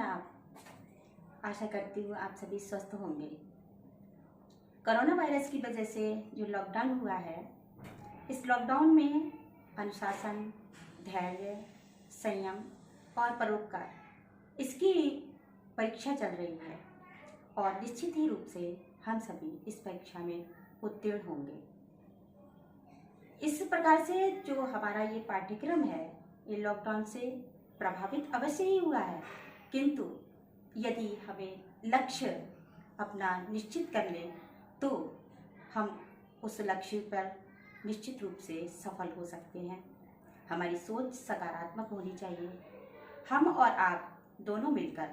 आप? आशा करती हूँ आप सभी स्वस्थ होंगे। कोरोना वायरस की वजह से जो लॉकडाउन हुआ है, इस लॉकडाउन में अनुशासन, धैर्य, संयम और परोपकार, इसकी परीक्षा चल रही है और निश्चित ही रूप से हम सभी इस परीक्षा में उत्तीर्ण होंगे। इस प्रकार से जो हमारा ये पाठ्यक्रम है, ये लॉकडाउन से प्रभावित अवश्य ही हुआ है, किंतु यदि हमें लक्ष्य अपना निश्चित कर लें तो हम उस लक्ष्य पर निश्चित रूप से सफल हो सकते हैं। हमारी सोच सकारात्मक होनी चाहिए। हम और आप दोनों मिलकर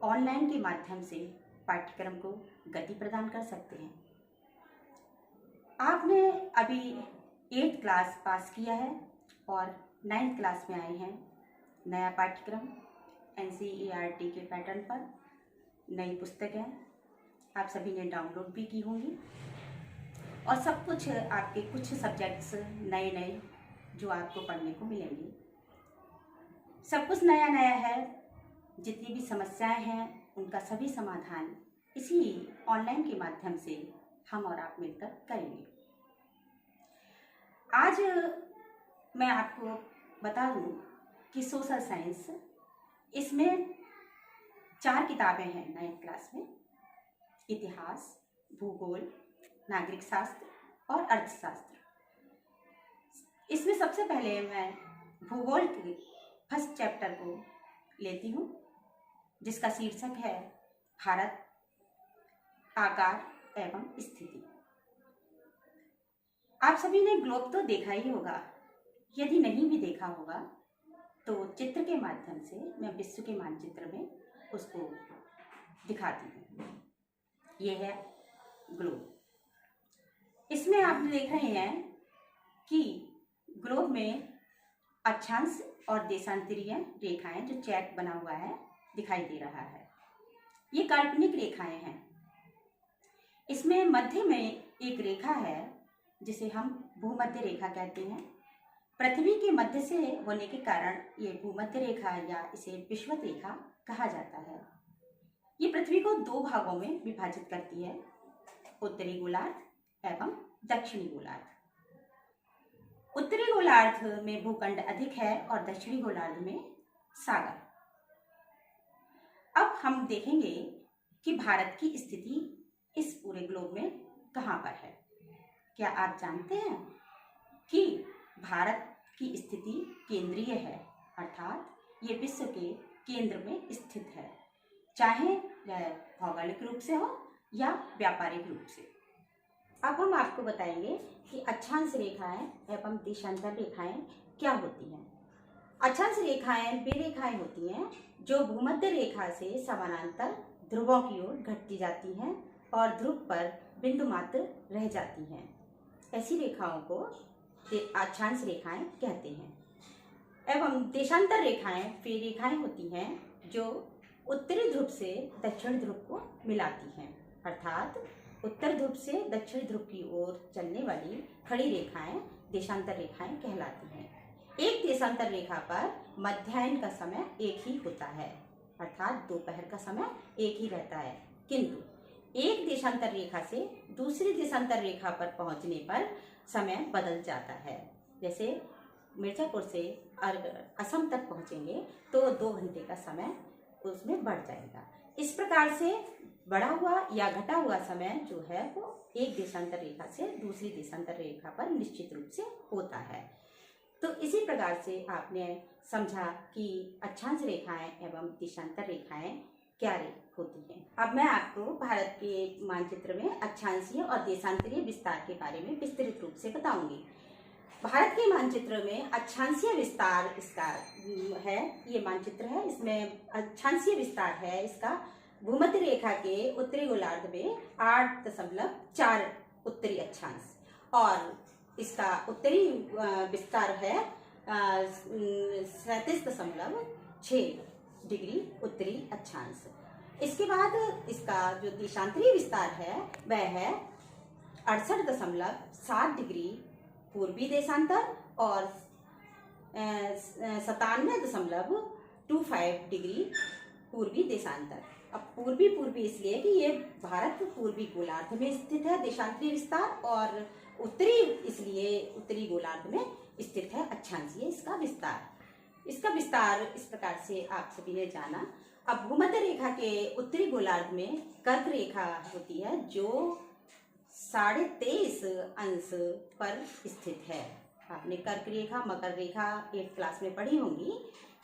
ऑनलाइन के माध्यम से पाठ्यक्रम को गति प्रदान कर सकते हैं। आपने अभी 8th क्लास पास किया है और 9th क्लास में आए हैं। नया पाठ्यक्रम NCERT के पैटर्न पर नई पुस्तकें आप सभी ने डाउनलोड भी की होंगी और सब कुछ आपके कुछ सब्जेक्ट्स नए नए जो आपको पढ़ने को मिलेंगे। सब कुछ नया नया है। जितनी भी समस्याएं हैं उनका सभी समाधान इसी ऑनलाइन के माध्यम से हम और आप मिलकर करेंगे। आज मैं आपको बता दूं कि सोशल साइंस, इसमें 4 किताबें हैं 9th क्लास में। इतिहास, भूगोल, नागरिक शास्त्र और अर्थशास्त्र। इसमें सबसे पहले मैं भूगोल के फर्स्ट चैप्टर को लेती हूँ, जिसका शीर्षक है भारत, आकार एवं स्थिति। आप सभी ने ग्लोब तो देखा ही होगा। यदि नहीं भी देखा होगा तो चित्र के माध्यम से मैं विश्व के मानचित्र में उसको दिखाती हूँ। ये है ग्लोब। इसमें आप देख रहे हैं कि ग्लोब में अक्षांश और देशांतरीय रेखाएं जो चैट बना हुआ है दिखाई दे रहा है। ये काल्पनिक रेखाएं हैं। इसमें मध्य में एक रेखा है जिसे हम भूमध्य रेखा कहते हैं। पृथ्वी के मध्य से होने के कारण ये भूमध्य रेखा या इसे विषुवत रेखा कहा जाता है। ये पृथ्वी को 2 भागों में विभाजित करती है, उत्तरी गोलार्ध एवं दक्षिणी गोलार्ध। उत्तरी गोलार्ध में भूखंड अधिक है और दक्षिणी गोलार्ध में सागर। अब हम देखेंगे कि भारत की स्थिति इस पूरे ग्लोब में कहाँ पर है। क्या आप जानते हैं कि भारत की स्थिति केंद्रीय है, अर्थात ये विश्व के केंद्र में स्थित है, चाहे वह भौगोलिक रूप से हो या व्यापारिक रूप से। अब हम आपको बताएंगे कि अक्षांश रेखाएं एवं देशांतर रेखाएं क्या होती हैं। अक्षांश रेखाएं वे रेखाएं होती हैं जो भूमध्य रेखा से समानांतर ध्रुवों की ओर घटती जाती हैं और ध्रुव पर बिंदु मात्र रह जाती हैं। ऐसी रेखाओं को अक्षांश रेखाएं कहते हैं। एवं देशांतर रेखाएं वे रेखाएं होती हैं जो उत्तरी ध्रुव से दक्षिण ध्रुव को मिलाती हैं, अर्थात उत्तर ध्रुव से दक्षिण ध्रुव की ओर चलने वाली खड़ी रेखाएं देशांतर रेखाएं कहलाती हैं। एक देशांतर रेखा पर मध्याह्न का समय एक ही होता है, अर्थात दोपहर का समय एक ही रहता है, किंतु एक देशांतर रेखा से दूसरी देशांतर रेखा पर पहुंचने पर समय बदल जाता है। जैसे मिर्जापुर से असम तक पहुंचेंगे तो 2 घंटे का समय उसमें बढ़ जाएगा। इस प्रकार से बढ़ा हुआ या घटा हुआ समय जो है वो एक देशांतर रेखा से दूसरी देशांतर रेखा पर निश्चित रूप से होता है। तो इसी प्रकार से आपने समझा कि अक्षांश रेखाएं एवं देशांतर रेखाएं क्या होती हैं। अब मैं आपको भारत के मानचित्र में अक्षांशीय और देशांतरीय विस्तार के बारे में विस्तृत रूप से बताऊंगी। भारत के मानचित्र में अक्षांशीय विस्तार इसका है, ये मानचित्र है, इसमें अक्षांशीय विस्तार है इसका भूमध्य रेखा के उत्तरी गोलार्ध में 8.4 उत्तरी अक्षांश और इसका उत्तरी विस्तार है 37.6 डिग्री उत्तरी अक्षांश। इसके बाद इसका जो देशांतरीय विस्तार है वह है 68.7 डिग्री पूर्वी देशांतर और 97.25 डिग्री पूर्वी देशांतर। अब पूर्वी पूर्वी इसलिए कि ये भारत पूर्वी गोलार्ध में स्थित है, देशांतरीय विस्तार, और उत्तरी इसलिए उत्तरी गोलार्ध में स्थित है, अक्षांशीय इसका विस्तार। इसका विस्तार इस प्रकार से आप सभी ने जाना। अब भूमध्य रेखा के उत्तरी गोलार्ध में कर्क रेखा होती है जो 23.5 अंश पर स्थित है। आपने कर्क रेखा, मकर रेखा 8th क्लास में पढ़ी होंगी,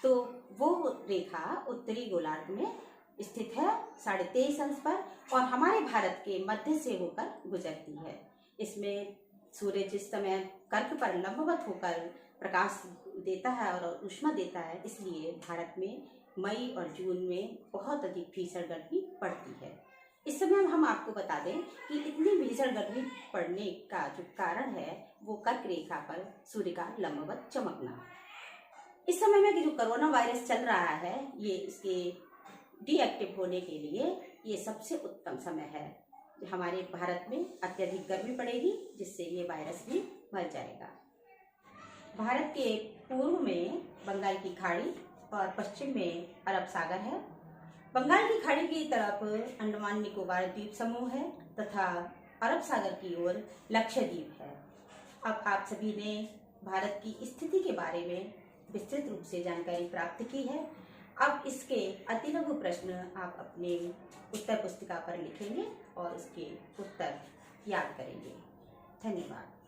तो वो रेखा उत्तरी गोलार्ध में स्थित है 23.5 अंश पर, और हमारे भारत के मध्य से होकर गुजरती है। इसमें सूर्य जिस समय कर्क पर लंबवत होकर प्रकाश देता है और ऊष्मा देता है, इसलिए भारत में मई और जून में बहुत अधिक भीषण गर्मी पड़ती है। इस समय हम आपको बता दें कि इतनी भीषण गर्मी पड़ने का जो कारण है वो कर्क रेखा पर सूर्य का लंबवत चमकना। इस समय में जो कोरोना वायरस चल रहा है, ये इसके डीएक्टिव होने के लिए ये सबसे उत्तम समय है। हमारे भारत में अत्यधिक गर्मी पड़ेगी जिससे ये वायरस भी मर जाएगा। भारत के पूर्व में बंगाल की खाड़ी और पश्चिम में अरब सागर है। बंगाल की खाड़ी की तरफ अंडमान निकोबार द्वीप समूह है तथा अरब सागर की ओर लक्षद्वीप है। अब आप सभी ने भारत की स्थिति के बारे में विस्तृत रूप से जानकारी प्राप्त की है। अब इसके अतिलघु प्रश्न आप अपने उत्तर पुस्तिका पर लिखेंगे और उसके उत्तर याद करेंगे। धन्यवाद।